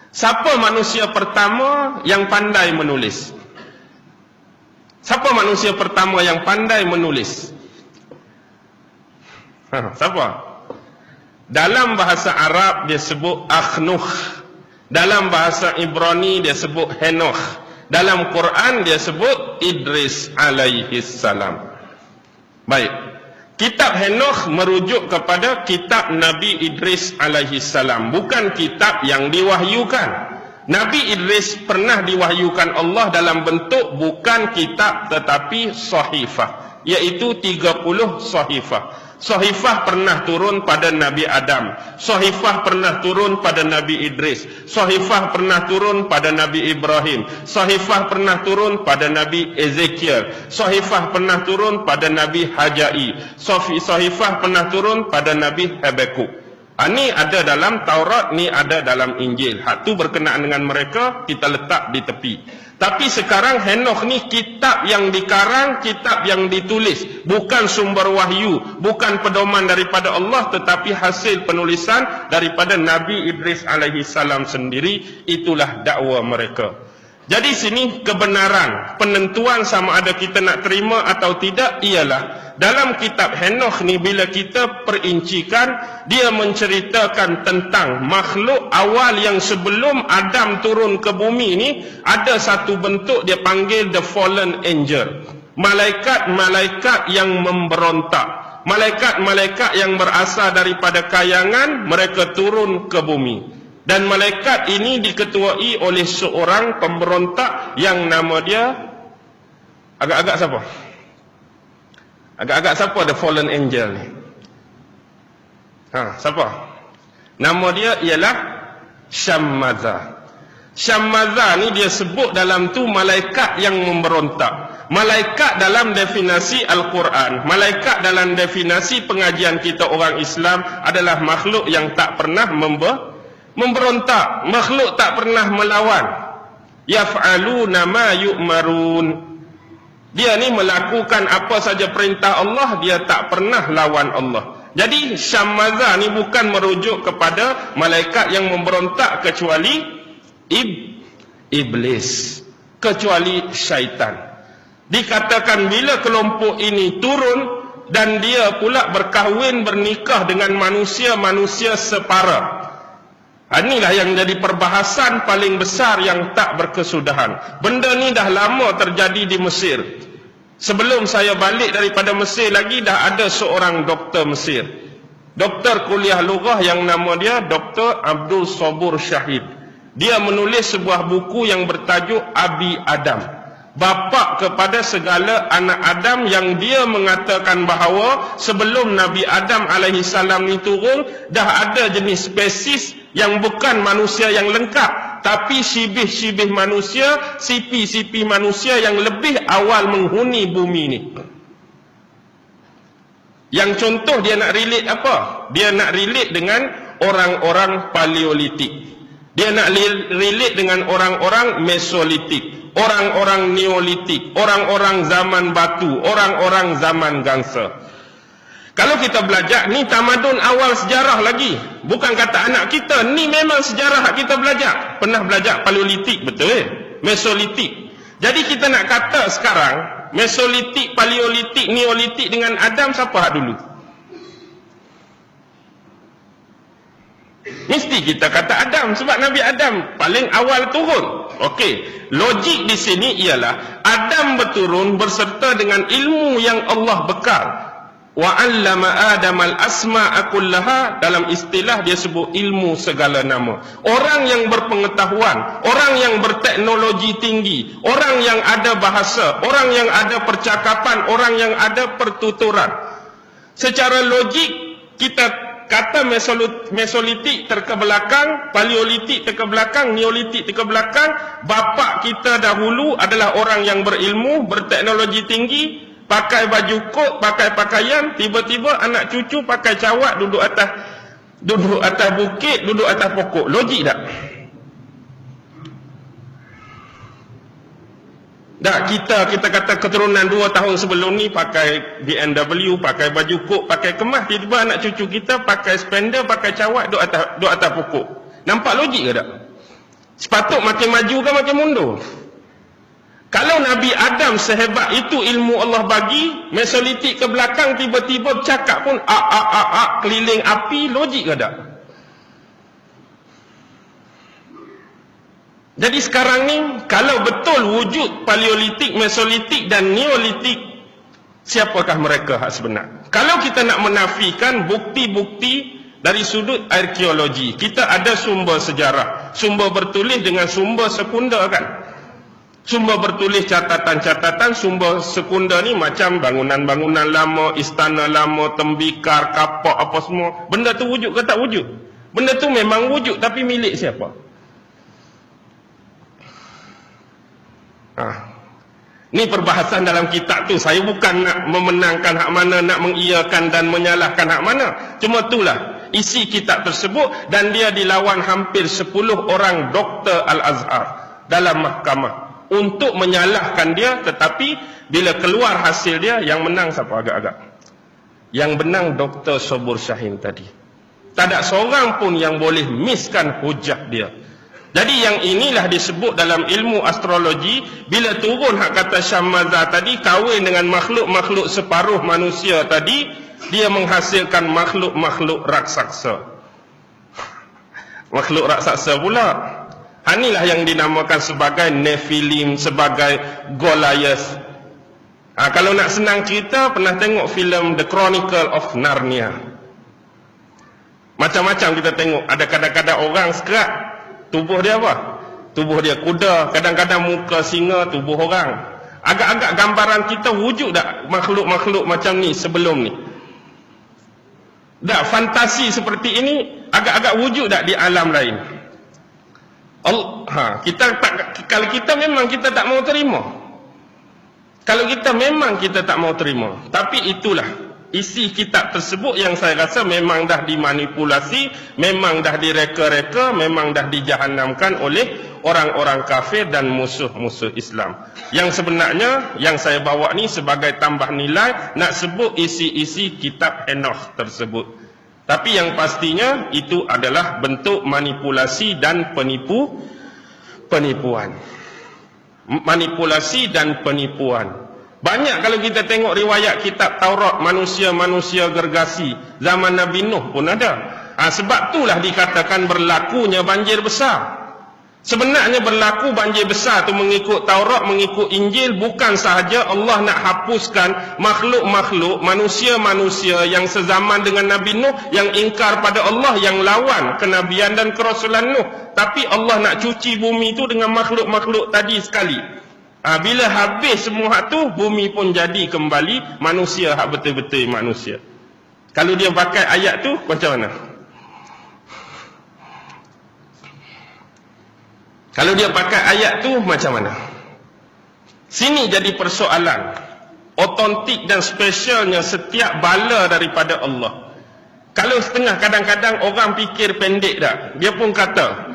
Siapa manusia pertama yang pandai menulis? Siapa manusia pertama yang pandai menulis? Siapa? Dalam bahasa Arab dia sebut Akhnuh. Dalam bahasa Ibrani dia sebut Henoch. Dalam Quran dia sebut Idris alaihi salam. Baik. Kitab Henoch merujuk kepada kitab Nabi Idris alaihi salam, bukan kitab yang diwahyukan. Nabi Idris pernah diwahyukan Allah dalam bentuk bukan kitab tetapi sahifah, iaitu 30 sahifah. Sahifah pernah turun pada Nabi Adam, sahifah pernah turun pada Nabi Idris, sahifah pernah turun pada Nabi Ibrahim, sahifah pernah turun pada Nabi Ezekiel, sahifah pernah turun pada Nabi Hajai, sahifah pernah turun pada Nabi Habakuk. Ini ada dalam Taurat, ni ada dalam Injil. Hak tu berkenaan dengan mereka, kita letak di tepi. Tapi sekarang Henoch ni kitab yang dikarang, kitab yang ditulis, bukan sumber wahyu, bukan pedoman daripada Allah, tetapi hasil penulisan daripada Nabi Idris alaihi salam sendiri. Itulah dakwa mereka. Jadi sini kebenaran penentuan sama ada kita nak terima atau tidak ialah dalam kitab Henoch ni, bila kita perincikan, dia menceritakan tentang makhluk awal yang sebelum Adam turun ke bumi ni, ada satu bentuk dia panggil the fallen angel. Malaikat-malaikat yang memberontak. Malaikat-malaikat yang berasal daripada kayangan, mereka turun ke bumi. Dan malaikat ini diketuai oleh seorang pemberontak yang nama dia agak-agak siapa? Agak-agak siapa the fallen angel ni? Siapa? Nama dia ialah Syammaza. Syammaza ni dia sebut dalam tu malaikat yang memberontak. Malaikat dalam definisi Al-Quran, malaikat dalam definisi pengajian kita orang Islam adalah makhluk yang tak pernah memberontak, makhluk tak pernah melawan. Yaf'aluna ma yu'marun. Dia ni melakukan apa saja perintah Allah, dia tak pernah lawan Allah. Jadi Syammaza ni bukan merujuk kepada malaikat yang memberontak kecuali iblis, kecuali syaitan. Dikatakan bila kelompok ini turun dan dia pula berkahwin bernikah dengan manusia-manusia separa. Inilah yang jadi perbahasan paling besar yang tak berkesudahan. Benda ni dah lama terjadi di Mesir. Sebelum saya balik daripada Mesir lagi, dah ada seorang doktor Mesir, doktor kuliah lughah yang nama dia Dr. Abdul Sabur Syahid. Dia menulis sebuah buku yang bertajuk Abi Adam, bapa kepada segala anak Adam, yang dia mengatakan bahawa sebelum Nabi Adam alaihi salam ni turun, dah ada jenis spesies yang bukan manusia yang lengkap, tapi sibih-sibih manusia, sipi-sipi manusia yang lebih awal menghuni bumi ni. Yang contoh dia nak relate apa? Dia nak relate dengan orang-orang Paleolitik. Dia nak relate dengan orang-orang Mesolitik, orang-orang Neolitik, orang-orang zaman batu, orang-orang zaman gangsa. Kalau kita belajar, ni tamadun awal sejarah lagi. Bukan kata anak kita, ni memang sejarah kita belajar. Pernah belajar Paleolitik, betul? Mesolitik. Jadi kita nak kata sekarang, Mesolitik, Paleolitik, Neolitik dengan Adam, siapa hak dulu? Mesti kita kata Adam, sebab Nabi Adam paling awal turun. Okey, logik di sini ialah Adam berturun berserta dengan ilmu yang Allah bekal. Wa 'allama Adam al-asma'a kullaha, dalam istilah dia sebut ilmu segala nama. Orang yang berpengetahuan, orang yang berteknologi tinggi, orang yang ada bahasa, orang yang ada percakapan, orang yang ada pertuturan. Secara logik kita kata Mesolitik terkebelakang, Paleolitik terkebelakang, Neolitik terkebelakang. Bapa kita dahulu adalah orang yang berilmu, berteknologi tinggi, pakai baju kot, pakai pakaian. Tiba-tiba anak cucu pakai cawat, duduk atas bukit, duduk atas pokok. Logik tak? Dah kita kata keturunan 2 tahun sebelum ni pakai BMW, pakai baju kok, pakai kemas. Tiba-tiba anak cucu kita pakai spender, pakai cawat, duduk atas pokok. Nampak logik ke tak? Sepatut makin maju ke makin mundur? Kalau Nabi Adam sehebat itu ilmu Allah bagi, Mesolitik ke belakang tiba-tiba bercakap pun keliling api, logik ke tak? Jadi sekarang ni, kalau betul wujud Paleolitik, Mesolitik dan Neolitik, siapakah mereka hak sebenar? Kalau kita nak menafikan bukti-bukti dari sudut arkeologi, kita ada sumber sejarah, sumber bertulis dengan sumber sekunder kan? Sumber bertulis catatan-catatan, sumber sekunder ni macam bangunan-bangunan lama, istana lama, tembikar, kapak apa semua. Benda tu wujud ke tak wujud? Benda tu memang wujud, tapi milik siapa? Ni perbahasan dalam kitab tu. Saya bukan nak memenangkan hak mana, nak mengiyakan dan menyalahkan hak mana. Cuma itulah isi kitab tersebut, dan dia dilawan hampir 10 orang doktor Al-Azhar dalam mahkamah untuk menyalahkan dia. Tetapi bila keluar hasil dia, yang menang siapa agak-agak? Yang menang Dr. Sobur Syahin tadi. Tak ada seorang pun yang boleh miskan hujah dia. Jadi yang inilah disebut dalam ilmu astrologi, bila turun hak kata Syamazah tadi, kahwin dengan makhluk-makhluk separuh manusia tadi, dia menghasilkan makhluk-makhluk raksasa. Makhluk raksasa pula. Inilah yang dinamakan sebagai Nephilim, sebagai Goliath. Kalau nak senang cerita, pernah tengok filem The Chronicle of Narnia? Macam-macam kita tengok. Ada kadang-kadang orang sekerat, tubuh dia apa? Tubuh dia kuda, kadang-kadang muka singa, tubuh orang. Agak-agak gambaran kita wujud tak makhluk-makhluk macam ni sebelum ni? Tak, fantasi seperti ini agak-agak wujud tak di alam lain? Kalau kita memang kita tak mau terima. Kalau kita memang kita tak mau terima. Tapi itulah isi kitab tersebut yang saya rasa memang dah dimanipulasi, memang dah direka-reka, memang dah dijahanamkan oleh orang-orang kafir dan musuh-musuh Islam. Yang sebenarnya yang saya bawa ni sebagai tambah nilai, nak sebut isi-isi kitab Enoch tersebut. Tapi yang pastinya itu adalah bentuk manipulasi dan penipuan. Manipulasi dan penipuan. Banyak kalau kita tengok riwayat kitab Taurat, manusia-manusia gergasi. Zaman Nabi Nuh pun ada. Sebab itulah dikatakan berlakunya banjir besar. Sebenarnya berlaku banjir besar tu mengikut Taurat, mengikut Injil, bukan sahaja Allah nak hapuskan makhluk-makhluk, manusia-manusia yang sezaman dengan Nabi Nuh, yang ingkar pada Allah, yang lawan kenabian dan kerasulan Nuh. Tapi Allah nak cuci bumi tu dengan makhluk-makhluk tadi sekali. Bila habis semua hak tu, bumi pun jadi kembali manusia, hak betul-betul manusia. Kalau dia pakai ayat tu, macam mana? Kalau dia pakai ayat tu, macam mana? Sini jadi persoalan. Otentik dan spesialnya setiap bala daripada Allah. Kalau setengah kadang-kadang orang fikir pendek dah. Dia pun kata,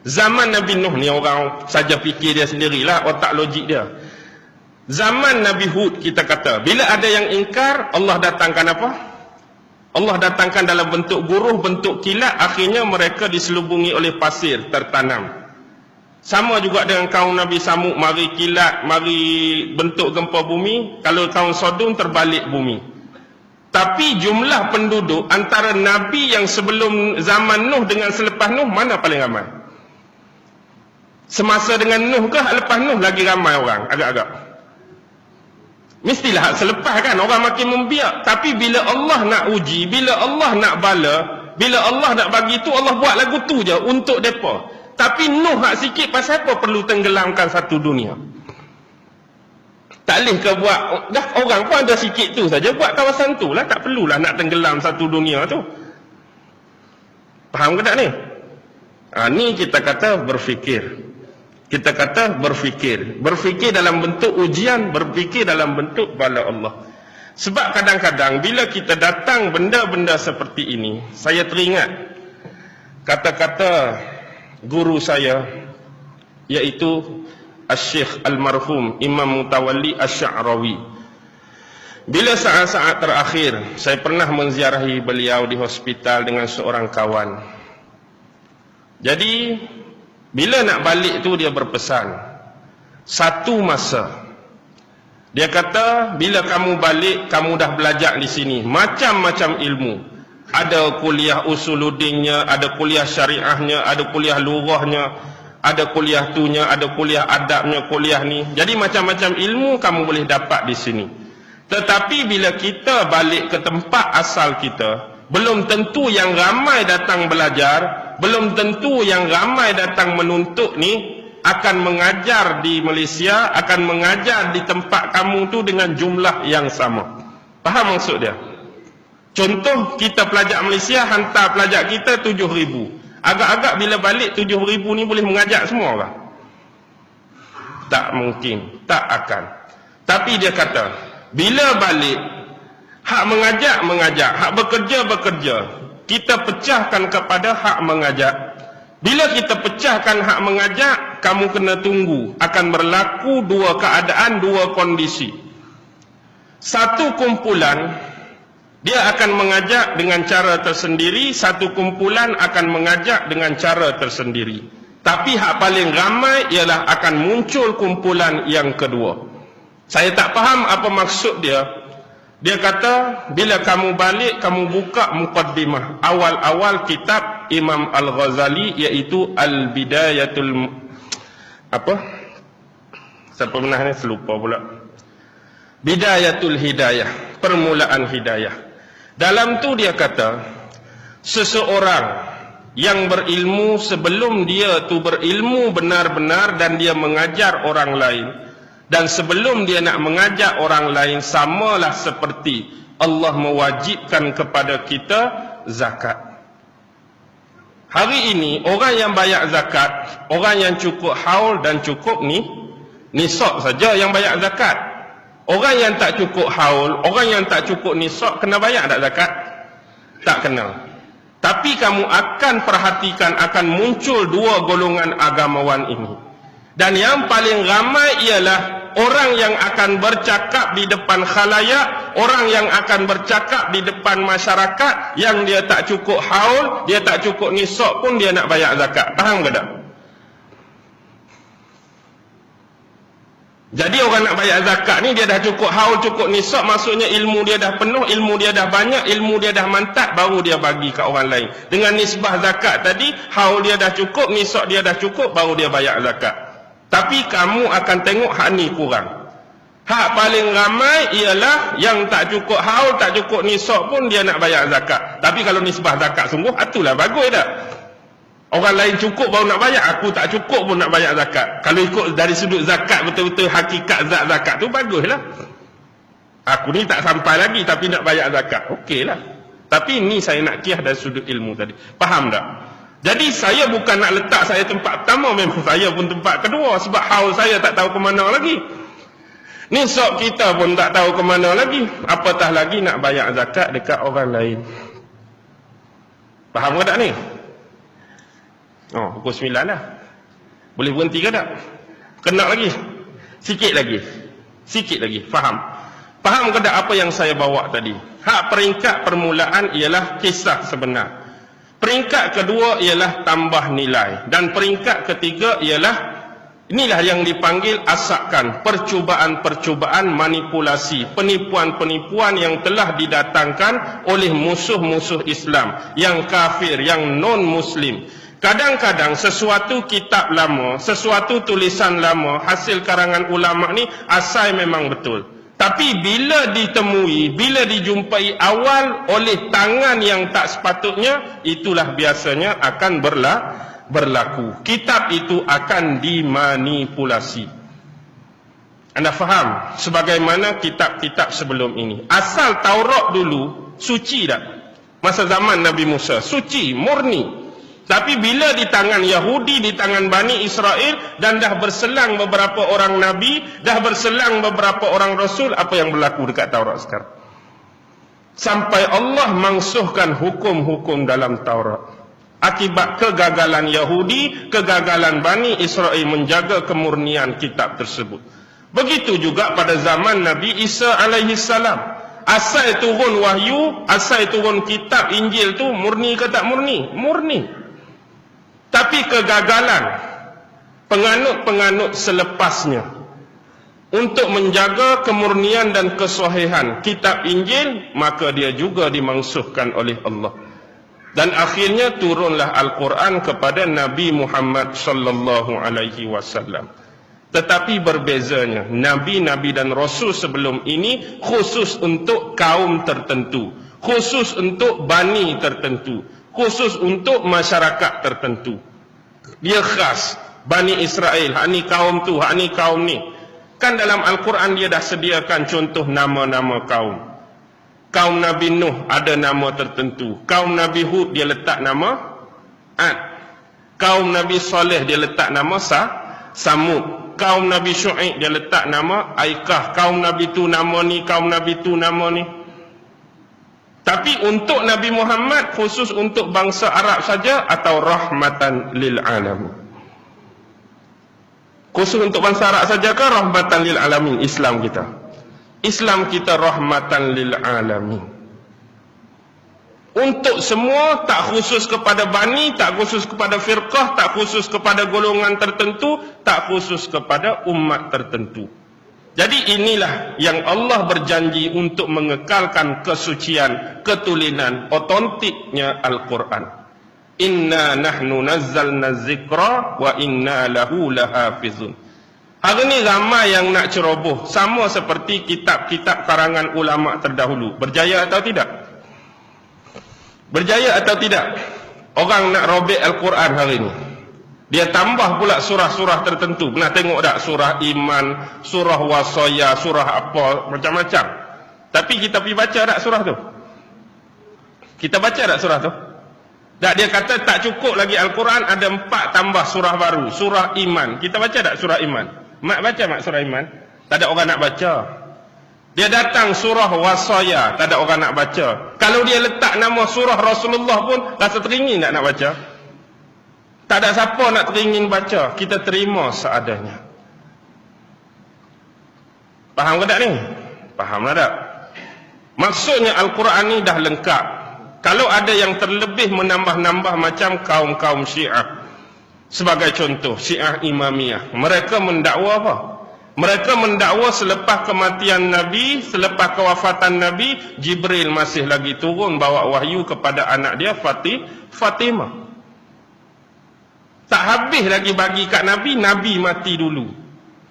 zaman Nabi Nuh ni orang saja fikir dia sendirilah, otak logik dia. Zaman Nabi Hud kita kata, bila ada yang ingkar, Allah datangkan apa? Allah datangkan dalam bentuk guruh, bentuk kilat, akhirnya mereka diselubungi oleh pasir tertanam. Sama juga dengan kaum Nabi Samud, mari kilat, mari bentuk gempa bumi. Kalau kaum Sodom, terbalik bumi. Tapi jumlah penduduk antara Nabi yang sebelum zaman Nuh dengan selepas Nuh, mana paling ramai? Semasa dengan Nuh ke lepas Nuh lagi ramai orang? Agak-agak mestilah selepas kan, orang makin membiak. Tapi bila Allah nak uji, bila Allah nak bala, bila Allah nak bagi tu, Allah buat lagu tu je untuk mereka. Tapi Nuh hak sikit, pasal apa perlu tenggelamkan satu dunia? Tak boleh ke buat, dah orang pun ada sikit tu saja, buat kawasan tu lah, tak perlulah nak tenggelam satu dunia tu. Faham ke tak ni? Ni kita kata berfikir. Kita kata berfikir. Berfikir dalam bentuk ujian, berfikir dalam bentuk bala Allah. Sebab kadang-kadang bila kita datang benda-benda seperti ini, saya teringat kata-kata guru saya, iaitu Al-Syekh Al-Marhum Imam Mutawalli Asy-Sya'rawi. Bila saat-saat terakhir saya pernah menziarahi beliau di hospital dengan seorang kawan. Jadi Bila nak balik tu dia berpesan, satu masa dia kata, bila kamu balik, kamu dah belajar di sini macam-macam ilmu. Ada kuliah usuluddinnya, ada kuliah syariahnya, ada kuliah lughahnya, ada kuliah tunya, ada kuliah adabnya, kuliah ni. Jadi macam-macam ilmu kamu boleh dapat di sini. Tetapi bila kita balik ke tempat asal kita, belum tentu yang ramai datang belajar, belum tentu yang ramai datang menuntut ni akan mengajar di Malaysia, akan mengajar di tempat kamu tu dengan jumlah yang sama. Faham maksud dia? Contoh, kita pelajar Malaysia hantar pelajar kita 7,000. Agak-agak bila balik 7,000 ni boleh mengajar semua orang? Tak mungkin, tak akan. Tapi dia kata, bila balik, hak mengajar, hak bekerja. Kita pecahkan kepada hak mengajar. Bila kita pecahkan hak mengajar, kamu kena tunggu. Akan berlaku dua keadaan, dua kondisi. Satu kumpulan, dia akan mengajak dengan cara tersendiri. Satu kumpulan akan mengajak dengan cara tersendiri. Tapi hak paling ramai ialah akan muncul kumpulan yang kedua. Saya tak faham apa maksud dia. Dia kata, bila kamu balik, kamu buka muqaddimah awal-awal kitab Imam Al-Ghazali, iaitu Al-Bidayatul siapa pernah ni, selupa pula. Bidayatul Hidayah, permulaan hidayah. Dalam tu dia kata, seseorang yang berilmu sebelum dia tu berilmu benar-benar dan dia mengajar orang lain, dan sebelum dia nak mengajak orang lain, samalah seperti Allah mewajibkan kepada kita zakat. Hari ini orang yang bayar zakat, orang yang cukup haul dan cukup nisab saja yang bayar zakat. Orang yang tak cukup haul, orang yang tak cukup nisab, kena bayar tak zakat? Tak kena. Tapi kamu akan perhatikan akan muncul dua golongan agamawan ini. Dan yang paling ramai ialah orang yang akan bercakap di depan khalayak, orang yang akan bercakap di depan masyarakat, yang dia tak cukup haul, dia tak cukup nisab pun dia nak bayar zakat. Faham ke tak? Jadi orang nak bayar zakat ni, dia dah cukup haul, cukup nisab, maksudnya ilmu dia dah penuh, ilmu dia dah banyak, ilmu dia dah mantap, baru dia bagi ke orang lain. Dengan nisbah zakat tadi, haul dia dah cukup, nisab dia dah cukup, baru dia bayar zakat. Tapi kamu akan tengok hak ni kurang. Hak paling ramai ialah yang tak cukup haul, tak cukup nisab pun dia nak bayar zakat. Tapi kalau nisbah zakat sungguh, itulah bagus tak? Orang lain cukup baru nak bayar, aku tak cukup pun nak bayar zakat. Kalau ikut dari sudut zakat, betul-betul hakikat zat zakat tu, baguslah. Aku ni tak sampai lagi tapi nak bayar zakat, okeylah. Tapi ni saya nak kiyah dari sudut ilmu tadi. Faham tak? Jadi saya bukan nak letak saya tempat pertama, memang saya pun tempat kedua, sebab haul saya tak tahu ke mana lagi, nisab kita pun tak tahu ke mana lagi, apatah lagi nak bayar zakat dekat orang lain. Faham ke tak ni? Oh, pukul 9 lah. Boleh berhenti ke tak? Kena lagi? Sikit lagi. Faham ke tak apa yang saya bawa tadi? Hak peringkat permulaan ialah kisah sebenar. Peringkat kedua ialah tambah nilai. Dan peringkat ketiga ialah, inilah yang dipanggil asakan, percubaan-percubaan manipulasi, penipuan-penipuan yang telah didatangkan oleh musuh-musuh Islam, yang kafir, yang non-Muslim. Kadang-kadang sesuatu kitab lama, sesuatu tulisan lama, hasil karangan ulama ni asal memang betul. Tapi bila ditemui, bila dijumpai awal oleh tangan yang tak sepatutnya, itulah biasanya akan berlaku. Kitab itu akan dimanipulasi. Anda faham? Sebagaimana kitab-kitab sebelum ini. Asal Taurat dulu, suci tak? Masa zaman Nabi Musa, suci, murni. Tapi bila di tangan Yahudi, di tangan Bani Israel, dan dah berselang beberapa orang Nabi, dah berselang beberapa orang Rasul, apa yang berlaku dekat Taurat sekarang? Sampai Allah mangsuhkan hukum-hukum dalam Taurat. Akibat kegagalan Yahudi, kegagalan Bani Israel menjaga kemurnian kitab tersebut. Begitu juga pada zaman Nabi Isa alaihi salam. Asal turun wahyu, asal turun kitab Injil tu murni ke tak murni? Murni. Tapi kegagalan penganut-penganut selepasnya untuk menjaga kemurnian dan kesahihan kitab Injil, maka dia juga dimansuhkan oleh Allah. Dan akhirnya turunlah Al-Quran kepada Nabi Muhammad sallallahu alaihi wasallam. Tetapi berbezanya, nabi-nabi dan rasul sebelum ini khusus untuk kaum tertentu, khusus untuk bani tertentu, khusus untuk masyarakat tertentu. Dia khas Bani Israel, hak ni kaum tu, hak ni kaum ni. Kan dalam Al-Quran dia dah sediakan contoh nama-nama kaum. Kaum Nabi Nuh ada nama tertentu. Kaum Nabi Hud dia letak nama Ad. Kaum Nabi Saleh dia letak nama Samud. Kaum Nabi Syuaib dia letak nama Aikah. Kaum Nabi tu nama ni, kaum Nabi tu nama ni. Tapi untuk Nabi Muhammad khusus untuk bangsa Arab saja atau rahmatan lil alamin? Khusus untuk bangsa Arab saja ke rahmatan lil alamin? Islam kita rahmatan lil alamin. Untuk semua, tak khusus kepada bani, tak khusus kepada firqah, tak khusus kepada golongan tertentu, tak khusus kepada umat tertentu. Jadi inilah yang Allah berjanji untuk mengekalkan kesucian, ketulinan, otentiknya Al-Quran. Inna nahnu nazzalna zikra wa inna lahu lahafizun. Hari ni ramai yang nak ceroboh, sama seperti kitab-kitab karangan ulama terdahulu. Berjaya atau tidak? Berjaya atau tidak? Orang nak robek Al-Quran hari ni, dia tambah pula surah-surah tertentu. Pernah tengok tak? Surah iman, surah wasaya, surah apa, macam-macam. Tapi kita pergi baca tak surah tu? Kita baca tak surah tu? Tak, dia kata tak cukup lagi Al-Quran, ada 4 tambah surah baru. Surah iman. Kita baca tak surah iman? Mak baca mak surah iman? Tak ada orang nak baca. Dia datang surah wasaya, tak ada orang nak baca. Kalau dia letak nama surah Rasulullah pun rasa teringin tak nak baca. Tak ada siapa nak teringin baca. Kita terima seadanya. Faham ke tak ni? Faham lah tak? Maksudnya Al-Quran ni dah lengkap. Kalau ada yang terlebih menambah-nambah macam kaum-kaum Syiah. Sebagai contoh, Syiah Imamiyah. Mereka mendakwa apa? Mereka mendakwa selepas kematian Nabi, selepas kewafatan Nabi, Jibril masih lagi turun bawa wahyu kepada anak dia Fatimah. Tak habis lagi bagi kat Nabi, Nabi mati dulu.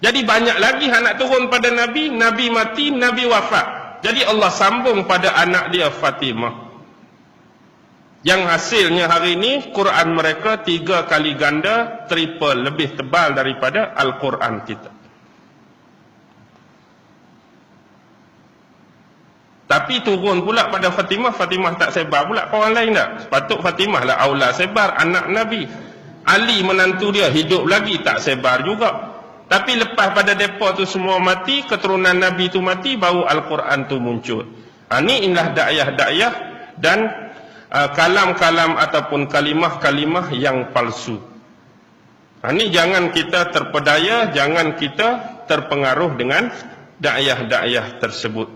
Jadi banyak lagi anak turun pada Nabi, Nabi mati, Nabi wafat. Jadi Allah sambung pada anak dia Fatimah. Yang hasilnya hari ini Quran mereka 3 kali ganda, triple, lebih tebal daripada Al-Quran kita. Tapi turun pula pada Fatimah, Fatimah tak sebar pula ke orang lain tak? Sepatut Fatimah lah aula sebar, anak Nabi. Ali menantu dia hidup lagi, tak sebar juga. Tapi lepas pada mereka tu semua mati, keturunan Nabi tu mati, baru Al-Quran tu muncul. Ini inilah dakyah-dakyah dan kalam-kalam ataupun kalimah-kalimah yang palsu. Ini jangan kita terpedaya, jangan kita terpengaruh dengan dakyah-dakyah tersebut.